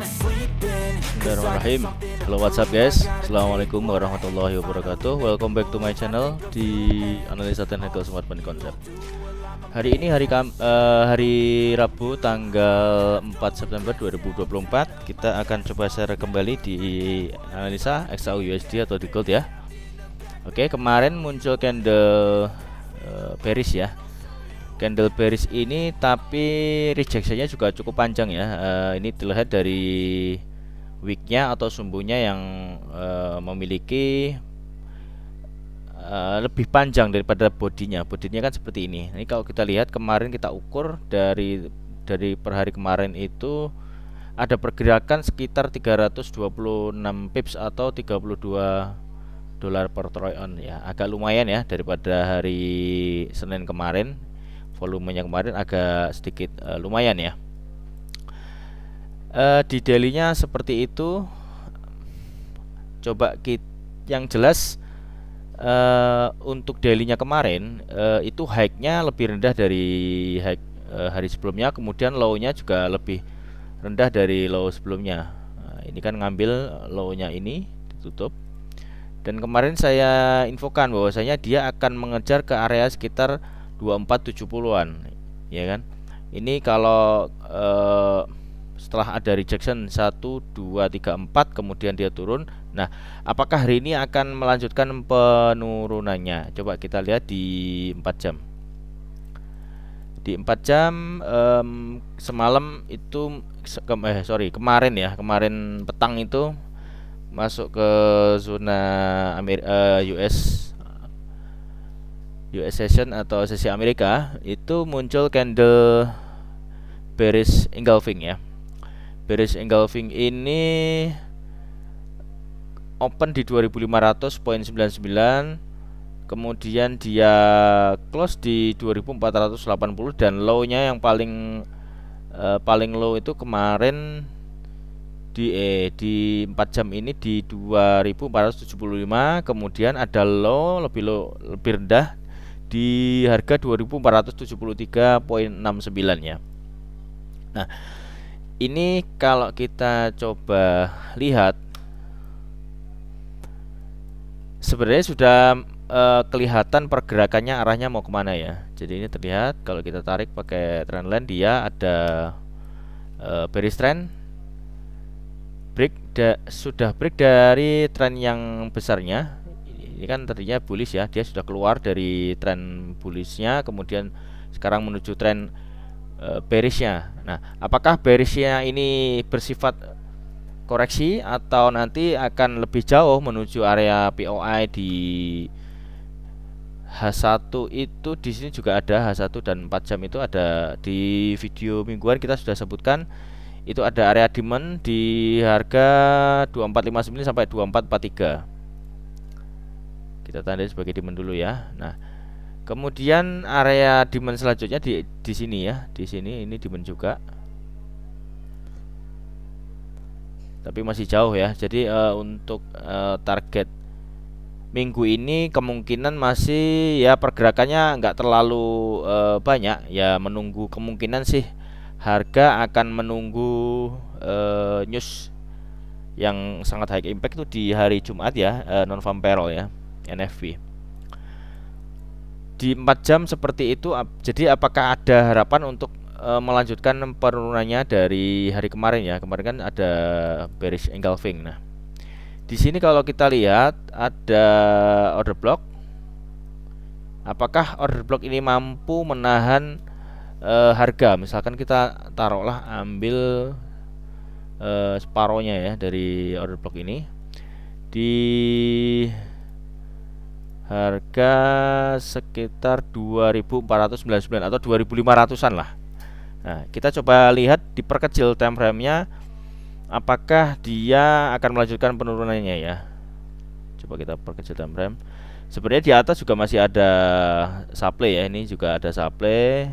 Bismillahirrahmanirrahim. Halo WhatsApp guys, Assalamualaikum warahmatullahi wabarakatuh. Welcome back to my channel di Analisa Technical Smart Money Concept. Hari ini hari Rabu tanggal 4 September 2024. Kita akan coba share kembali di analisa XAU-USD atau di gold ya. Oke, kemarin muncul candle bearish ya. Candle bearish ini tapi rejectionnya juga cukup panjang ya. Ini terlihat dari wicknya atau sumbunya yang memiliki lebih panjang daripada bodinya. Bodinya kan seperti ini. Ini kalau kita lihat kemarin kita ukur dari per hari kemarin itu ada pergerakan sekitar 326 pips atau 32 dolar per troy ounce ya. Agak lumayan ya daripada hari Senin kemarin. Volumenya kemarin agak sedikit lumayan ya. Di daily-nya seperti itu. Coba yang jelas untuk daily-nya kemarin itu high-nya lebih rendah dari high hari sebelumnya, kemudian low-nya juga lebih rendah dari low sebelumnya. Ini kan ngambil low-nya ini ditutup. Dan kemarin saya infokan bahwasanya dia akan mengejar ke area sekitar 2470-an ya kan. Ini kalau setelah ada rejection 1 2 3 4 kemudian dia turun. Nah, apakah hari ini akan melanjutkan penurunannya? Coba kita lihat di 4 jam. Di 4 jam semalam itu kemarin ya, kemarin petang itu masuk ke zona US session atau sesi Amerika, itu muncul candle bearish engulfing ya. Bearish engulfing ini open di 2500.99, kemudian dia close di 2480 dan low-nya yang paling low itu kemarin di 4 jam ini di 2475, kemudian ada lebih rendah di harga 2473.69 ya. Nah, ini kalau kita coba lihat sebenarnya sudah kelihatan pergerakannya arahnya mau kemana ya. Jadi ini terlihat kalau kita tarik pakai trendline dia ada bearish trend, sudah break dari tren yang besarnya. Ini kan tadinya bullish ya, dia sudah keluar dari tren bullishnya, kemudian sekarang menuju tren bearishnya. Nah, apakah bearishnya ini bersifat koreksi atau nanti akan lebih jauh menuju area POI di H1 itu? Di sini juga ada H1 dan 4 jam itu ada di video mingguan kita sudah sebutkan. Itu ada area demand di harga 2459 sampai 2443. Kita tandai sebagai demand dulu ya. Nah, kemudian area demand selanjutnya di sini ya. Di sini ini demand juga. Tapi masih jauh ya. Jadi untuk target minggu ini kemungkinan masih ya pergerakannya nggak terlalu banyak ya, menunggu kemungkinan sih harga akan menunggu news yang sangat high impact itu di hari Jumat ya, non-farm payroll ya, NFP. Di 4 jam seperti itu. Jadi apakah ada harapan untuk melanjutkan penurunannya dari hari kemarin ya? Kemarin kan ada bearish engulfing. Nah, di sini kalau kita lihat ada order block. Apakah order block ini mampu menahan harga? Misalkan kita taruhlah ambil separohnya ya dari order block ini di harga sekitar 2499 atau 2500-an lah. Nah, kita coba lihat diperkecil time frame-nya, apakah dia akan melanjutkan penurunannya ya. Coba kita perkecil time frame. Sebenarnya di atas juga masih ada supply ya, ini juga ada supply.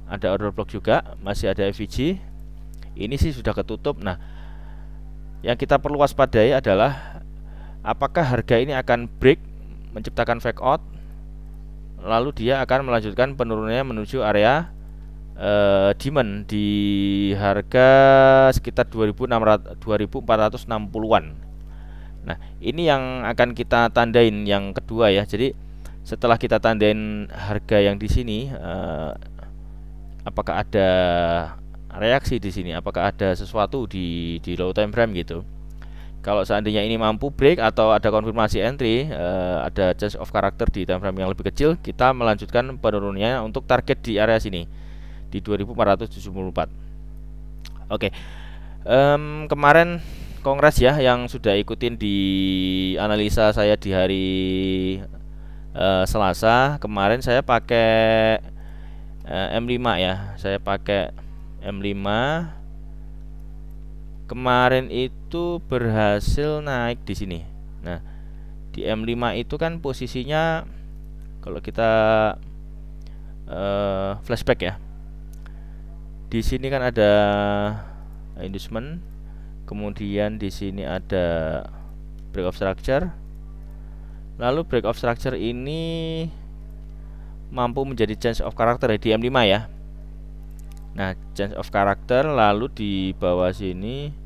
Ada order block juga, masih ada FVG. Ini sih sudah ketutup. Nah, yang kita perlu waspadai adalah apakah harga ini akan break, menciptakan fake out lalu dia akan melanjutkan penurunannya menuju area demand di harga sekitar 2460-an. Nah, ini yang akan kita tandain yang kedua ya. Jadi setelah kita tandain harga yang di sini, apakah ada reaksi di sini? Apakah ada sesuatu di low time frame gitu? Kalau seandainya ini mampu break atau ada konfirmasi entry, ada change of character di time frame yang lebih kecil, kita melanjutkan penurunannya untuk target di area sini di 2474. Oke. Kemarin kongres ya yang sudah ikutin di analisa saya di hari Selasa kemarin, saya pakai M5 ya. Saya pakai M5. Kemarin itu berhasil naik di sini. Nah, di M5 itu kan posisinya kalau kita flashback ya. Di sini kan ada inducement, kemudian di sini ada break of structure. Lalu break of structure ini mampu menjadi change of character di M5 ya. Nah, change of character lalu di bawah sini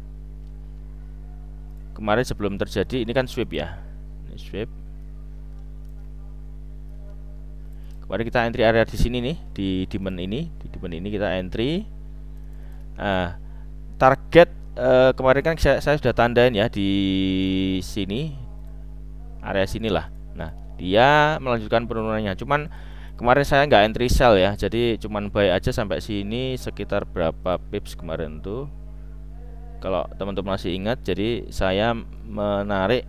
kemarin sebelum terjadi ini kan sweep ya. Ini sweep. Kemarin kita entry area di sini nih, di demand ini kita entry. Nah, target kemarin kan saya sudah tandain ya di sini, area sinilah. Nah, dia melanjutkan penurunannya. Cuman kemarin saya nggak entry sell ya, jadi cuman buy aja sampai sini sekitar berapa pips kemarin tuh. Kalau teman-teman masih ingat, jadi saya menarik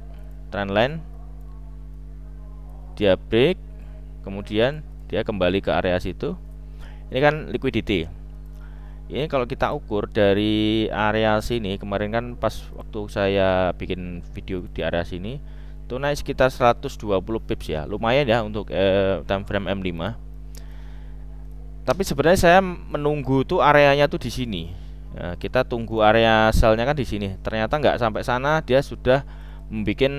trendline, dia break, kemudian dia kembali ke area situ. Ini kan liquidity. Ini kalau kita ukur dari area sini, kemarin kan pas waktu saya bikin video di area sini itu naik sekitar 120 pips ya, lumayan ya untuk time frame M5. Tapi sebenarnya saya menunggu tuh areanya tuh di sini. Nah, kita tunggu area sellnya kan di sini. Ternyata nggak sampai sana, dia sudah membuat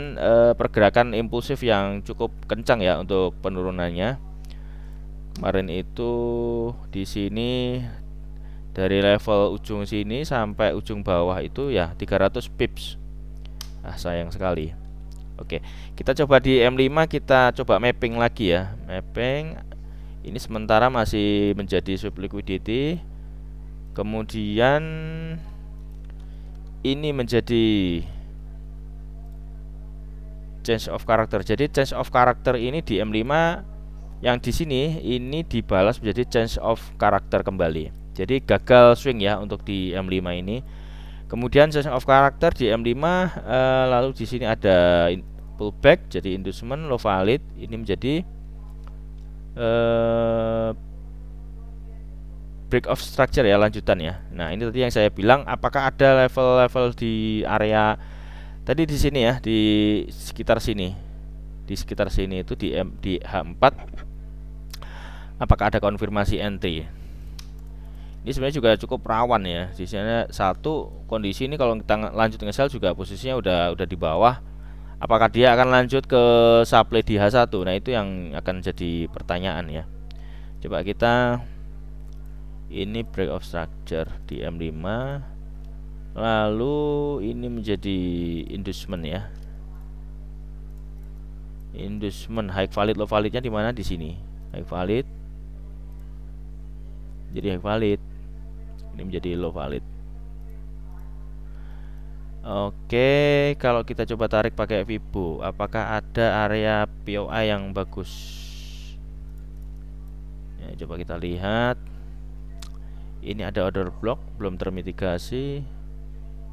pergerakan impulsif yang cukup kencang ya untuk penurunannya. Kemarin itu di sini dari level ujung sini sampai ujung bawah itu ya 300 pips. Ah, sayang sekali. Oke, kita coba di M5, kita coba mapping lagi ya. Mapping ini sementara masih menjadi sweep liquidity. Kemudian ini menjadi change of character. Jadi change of character ini di M5 yang di sini ini dibalas menjadi change of character kembali. Jadi gagal swing ya untuk di M5 ini. Kemudian change of character di M5, lalu di sini ada pullback jadi inducement low valid, ini menjadi break of structure ya, lanjutan ya. Nah, ini tadi yang saya bilang, apakah ada level-level di area tadi di sini ya, di sekitar sini. Di sekitar sini itu di H4. Apakah ada konfirmasi entry? Ini sebenarnya juga cukup rawan ya. Di sini satu kondisi ini kalau kita lanjut nge-sell juga posisinya udah di bawah. Apakah dia akan lanjut ke supply di H1? Nah, itu yang akan jadi pertanyaan ya. Coba kita ini break of structure di M5, lalu ini menjadi inducement ya. Inducement high valid low validnya di mana? Di sini high valid, jadi high valid, ini menjadi low valid. Oke, kalau kita coba tarik pakai Fibo, apakah ada area POI yang bagus ya? Coba kita lihat. Ini ada order block belum termitigasi.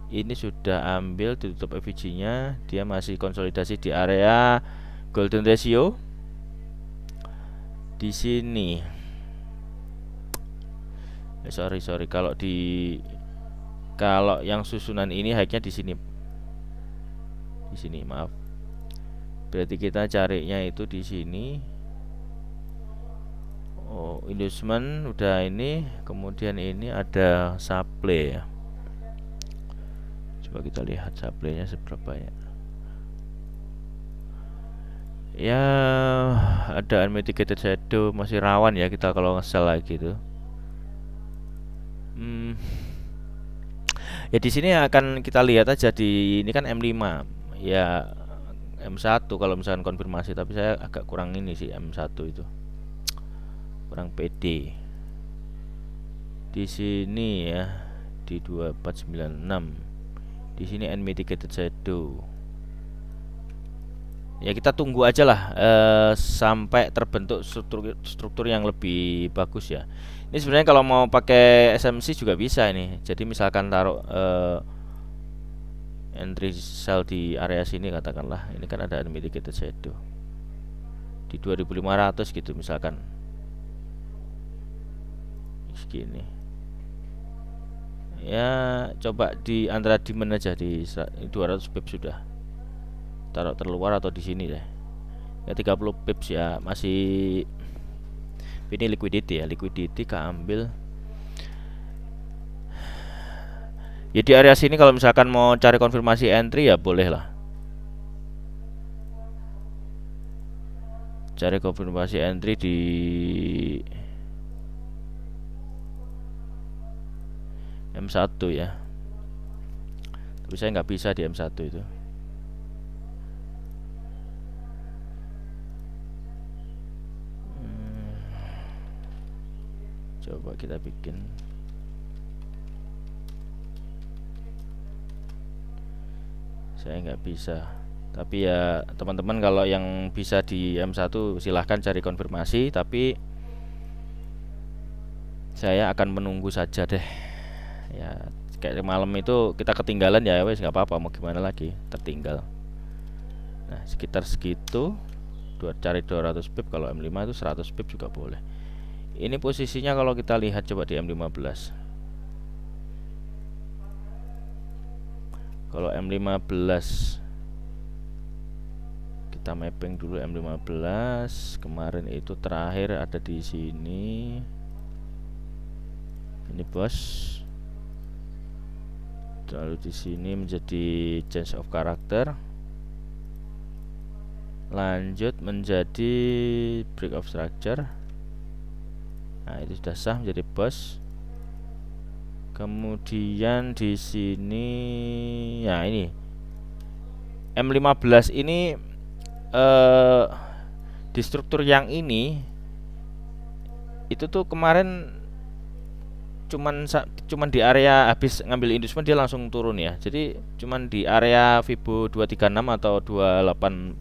Ini sudah ambil, ditutup FVG-nya. Dia masih konsolidasi di area golden ratio. Di sini. Sorry, kalau yang susunan ini high-nya di sini. Di sini, maaf. Berarti kita carinya itu di sini. Oh, inducement udah ini, kemudian ini ada supply ya. Coba kita lihat supply-nya seberapa ya. Ya ada unmitigated shadow, masih rawan ya kita kalau nge-sell lagi tuh. Hmm, ya di sini akan kita lihat aja di ini kan M5. Ya M1 kalau misalkan konfirmasi, tapi saya agak kurang ini sih M1 itu. Kurang pede. Di sini ya di 2496. Di sini unmitigated shadow. Ya kita tunggu aja lah sampai terbentuk struktur yang lebih bagus ya. Ini sebenarnya kalau mau pakai SMC juga bisa ini. Jadi misalkan taruh entry sell di area sini katakanlah. Ini kan ada unmitigated shadow di 2500 gitu misalkan. Segini. Ya coba di antara demand aja di 200 pip sudah. Taruh terluar atau di sini deh. Ya 30 pips ya masih. Ini liquidity ya, liquidity keambil. Ya di area sini kalau misalkan mau cari konfirmasi entry ya boleh lah. Cari konfirmasi entry di M1 ya. Tapi saya nggak bisa di M1 itu. Coba kita bikin. Saya nggak bisa. Tapi ya teman-teman kalau yang bisa di M1 silahkan cari konfirmasi. Tapi saya akan menunggu saja deh. Ya kayak malam itu kita ketinggalan ya wes nggak apa-apa, mau gimana lagi, tertinggal. Nah sekitar segitu. Cari 200 pip, kalau M5 itu 100 pip juga boleh. Ini posisinya kalau kita lihat coba di M15. Kalau M15 kita mapping dulu M15. Kemarin itu terakhir ada di sini. Ini bos. Lalu di sini menjadi change of character. Lanjut menjadi break of structure. Nah, itu sudah sah menjadi bos. Kemudian di sini ya ini M15 ini di struktur yang ini itu tuh kemarin cuman di area habis ngambil inducement dia langsung turun ya. Jadi cuman di area Fibo 236 atau 284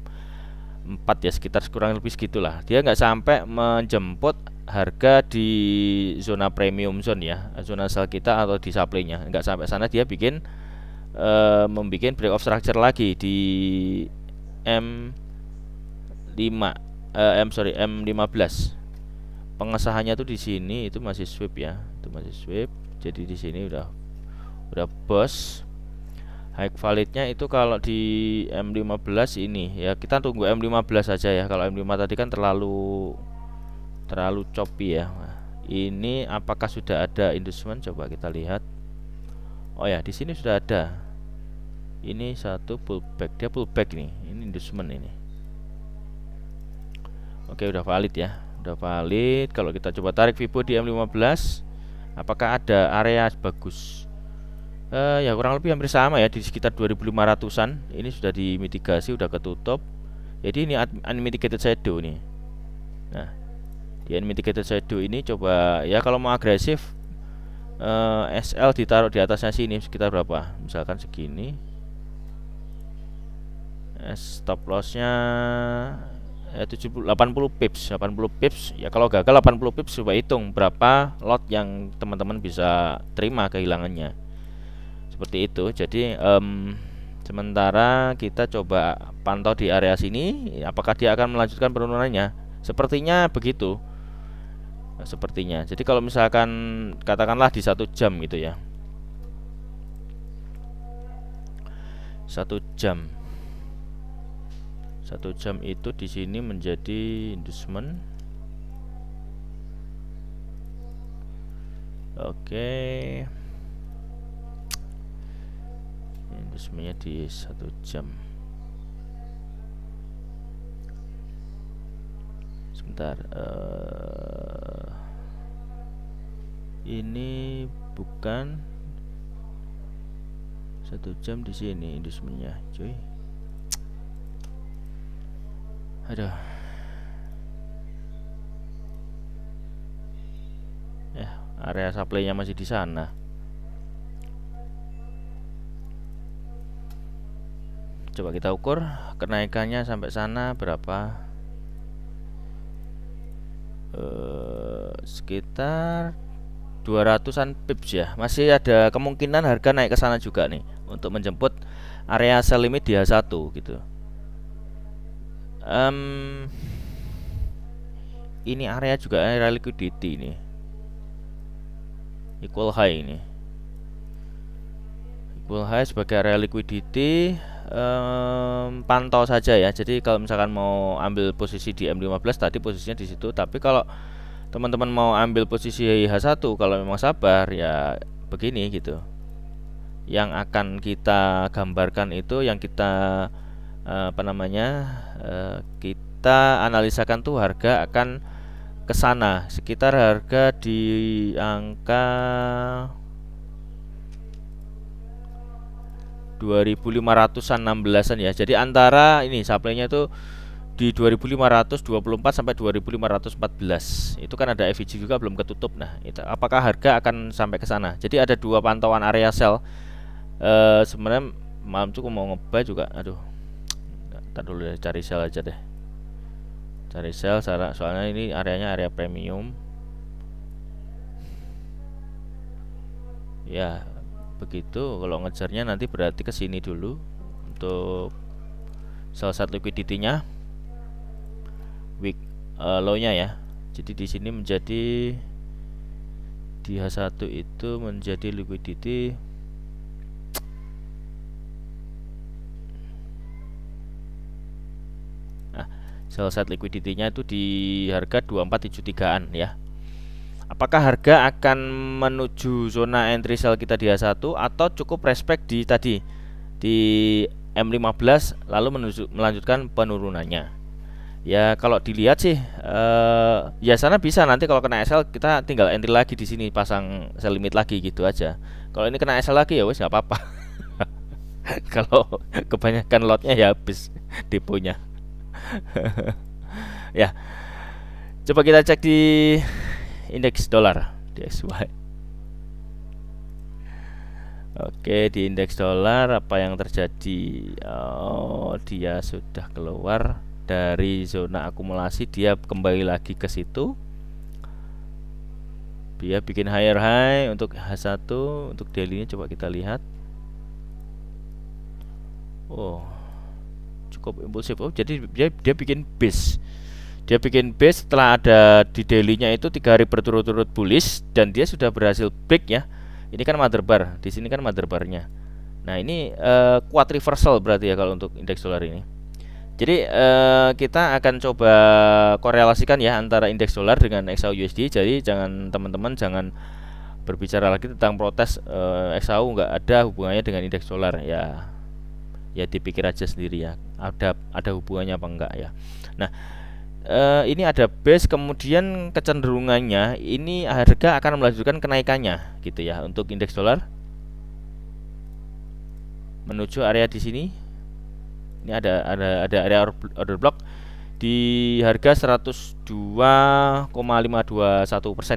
ya, sekitar kurang lebih segitulah. Dia nggak sampai menjemput harga di zona premium zone ya, zona sell kita atau di supply-nya. Nggak sampai sana, dia membikin break of structure lagi di M15. Pengesahannya tuh di sini itu masih sweep ya, itu masih sweep. Jadi di sini udah bos. High validnya itu kalau di M15 ini ya kita tunggu M15 saja ya. Kalau M5 tadi kan terlalu choppy ya. Ini apakah sudah ada inducement? Coba kita lihat. Oh ya, di sini sudah ada. Ini satu pullback, dia pullback nih. Ini inducement ini. Oke, udah valid ya. Udah valid. Kalau kita coba tarik Fibo di M15, apakah ada area bagus? Ya kurang lebih hampir sama ya, di sekitar 2500-an. Ini sudah dimitigasi, udah ketutup. Jadi ini unmitigated shadow nih. Nah, di unmitigated shadow ini coba ya kalau mau agresif SL ditaruh di atasnya sini sekitar berapa? Misalkan segini. Stop lossnya 80 pips. Ya kalau gagal 80 pips coba hitung berapa lot yang teman-teman bisa terima kehilangannya. Seperti itu. Jadi sementara kita coba pantau di area sini, apakah dia akan melanjutkan penurunannya. Sepertinya begitu. Sepertinya. Jadi kalau misalkan katakanlah di 1 jam gitu ya. 1 jam. 1 jam itu di sini menjadi inducement. Oke. Inducementnya di 1 jam. sebentar. Ini bukan 1 jam di sini industrinya, cuy. Aduh. Ya, area supply-nya masih di sana. Coba kita ukur kenaikannya sampai sana berapa. Sekitar 200-an pips ya. Masih ada kemungkinan harga naik ke sana juga nih untuk menjemput area sell limit di H1 gitu. Ini area juga area liquidity nih. Equal high ini. Equal high sebagai area liquidity. Pantau saja ya. Jadi kalau misalkan mau ambil posisi di M15 tadi posisinya di situ, tapi kalau teman-teman mau ambil posisi H1 kalau memang sabar ya begini gitu. Yang akan kita gambarkan itu yang kita kita analisakan tuh harga akan ke sana sekitar harga di angka 2500-an 16-an ya. Jadi antara ini supply-nya itu di 2524 sampai 2514. Itu kan ada FVG juga belum ketutup. Nah, itu apakah harga akan sampai ke sana? Jadi ada dua pantauan area sell. Sebenarnya malam cukup mau ngebuy juga. Aduh. Ntar dulu deh, cari sell aja deh. Cari sell soalnya ini areanya area premium. Ya, begitu. Kalau ngejarnya nanti berarti ke sini dulu untuk salah satu liquidity-nya. Week low-nya ya. Jadi di sini menjadi di H1 itu menjadi liquidity sell side liquidity-nya itu di harga 2473-an ya. Apakah harga akan menuju zona entry sell kita di H1 atau cukup respect di tadi di M15 lalu melanjutkan penurunannya? Ya kalau dilihat sih ya sana bisa nanti kalau kena SL kita tinggal entry lagi di sini pasang sell limit lagi gitu aja. Kalau ini kena SL lagi ya wes nggak apa-apa. Kalau kebanyakan lotnya ya habis deponya. Ya, coba kita cek di indeks dolar DXY. Oke, di indeks dolar apa yang terjadi? Oh, dia sudah keluar dari zona akumulasi, dia kembali lagi ke situ. Dia bikin higher high untuk H1, untuk daily-nya coba kita lihat. Oh, cukup impulsif. Oh, jadi dia bikin base. Dia bikin base setelah ada di daily-nya itu 3 hari berturut-turut bullish dan dia sudah berhasil break ya. Ini kan mother bar, di sini kan mother bar-nya. Nah, ini kuat reversal berarti ya kalau untuk indeks dolar ini. Jadi kita akan coba korelasikan ya antara indeks dolar dengan XAU-USD. Jadi teman-teman jangan berbicara lagi tentang protes XAU nggak ada hubungannya dengan indeks dolar ya. Ya dipikir aja sendiri ya. Ada hubungannya apa enggak ya. Nah, ini ada base, kemudian kecenderungannya ini harga akan melanjutkan kenaikannya gitu ya untuk indeks dolar menuju area di sini. Ini ada area order block di harga 102,521%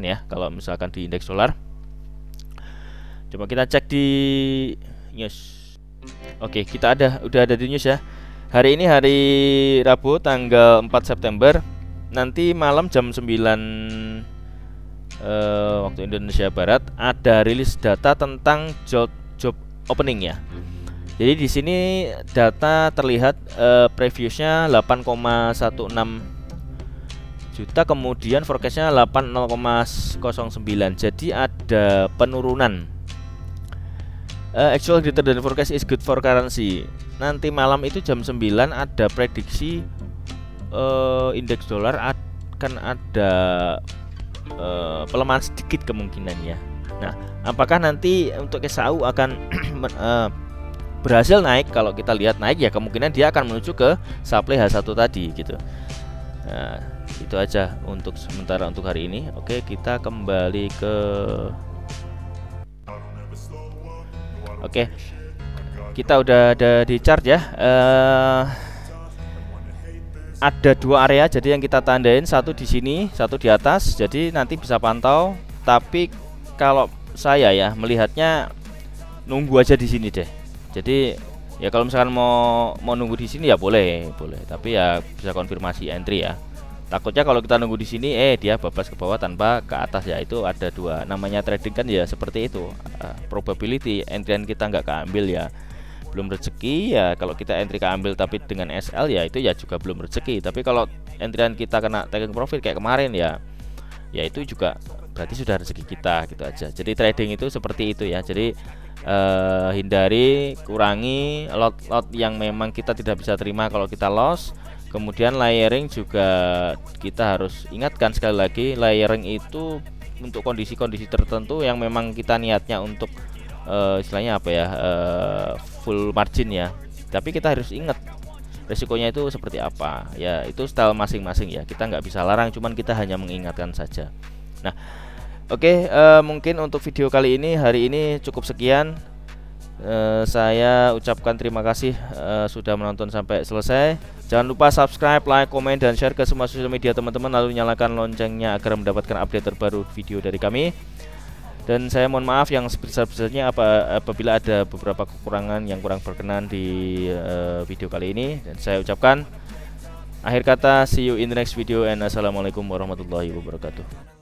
ya kalau misalkan di indeks dolar. Coba kita cek di news. Oke, kita udah ada di news ya. Hari ini hari Rabu tanggal 4 September. Nanti malam jam 9 waktu Indonesia Barat ada rilis data tentang job opening ya. Jadi di sini data terlihat previousnya 8,16 juta, kemudian forecastnya 80,09. Jadi ada penurunan. Actual greater than forecast is good for currency. Nanti malam itu jam 9 ada prediksi indeks dolar akan ada pelemahan sedikit kemungkinannya. Nah, apakah nanti untuk XAU akan berhasil naik? Kalau kita lihat naik ya kemungkinan dia akan menuju ke supply H1 tadi gitu. Nah, Itu aja untuk sementara untuk hari ini. Oke, kita kembali ke Oke, kita udah ada di chart ya. Ada dua area, jadi yang kita tandain satu di sini, satu di atas. Jadi nanti bisa pantau. Tapi kalau saya ya melihatnya nunggu aja di sini deh. Jadi ya kalau misalkan mau nunggu di sini ya boleh, Tapi ya bisa konfirmasi entry ya. Takutnya kalau kita nunggu di sini dia bablas ke bawah tanpa ke atas ya. Itu ada dua, namanya trading kan ya seperti itu. Probability entryan kita nggak keambil ya belum rezeki ya. Kalau kita entry keambil tapi dengan SL ya itu ya juga belum rezeki. Tapi kalau entryan kita kena taking profit kayak kemarin ya itu juga berarti sudah rezeki kita gitu aja. Jadi trading itu seperti itu ya. Jadi hindari, kurangi lot yang memang kita tidak bisa terima kalau kita loss. Kemudian layering juga kita harus ingatkan sekali lagi, layering itu untuk kondisi-kondisi tertentu yang memang kita niatnya untuk istilahnya apa ya, full margin ya. Tapi kita harus ingat resikonya itu seperti apa ya, itu style masing-masing ya. Kita nggak bisa larang, cuman kita hanya mengingatkan saja. Nah, oke, mungkin untuk video kali ini hari ini cukup sekian. Saya ucapkan terima kasih sudah menonton sampai selesai. Jangan lupa subscribe, like, komen, dan share ke semua sosial media teman-teman, lalu nyalakan loncengnya agar mendapatkan update terbaru video dari kami. Dan saya mohon maaf yang sebesar-besarnya apabila ada beberapa kekurangan yang kurang berkenan di video kali ini. Dan saya ucapkan akhir kata, see you in the next video, and assalamualaikum warahmatullahi wabarakatuh.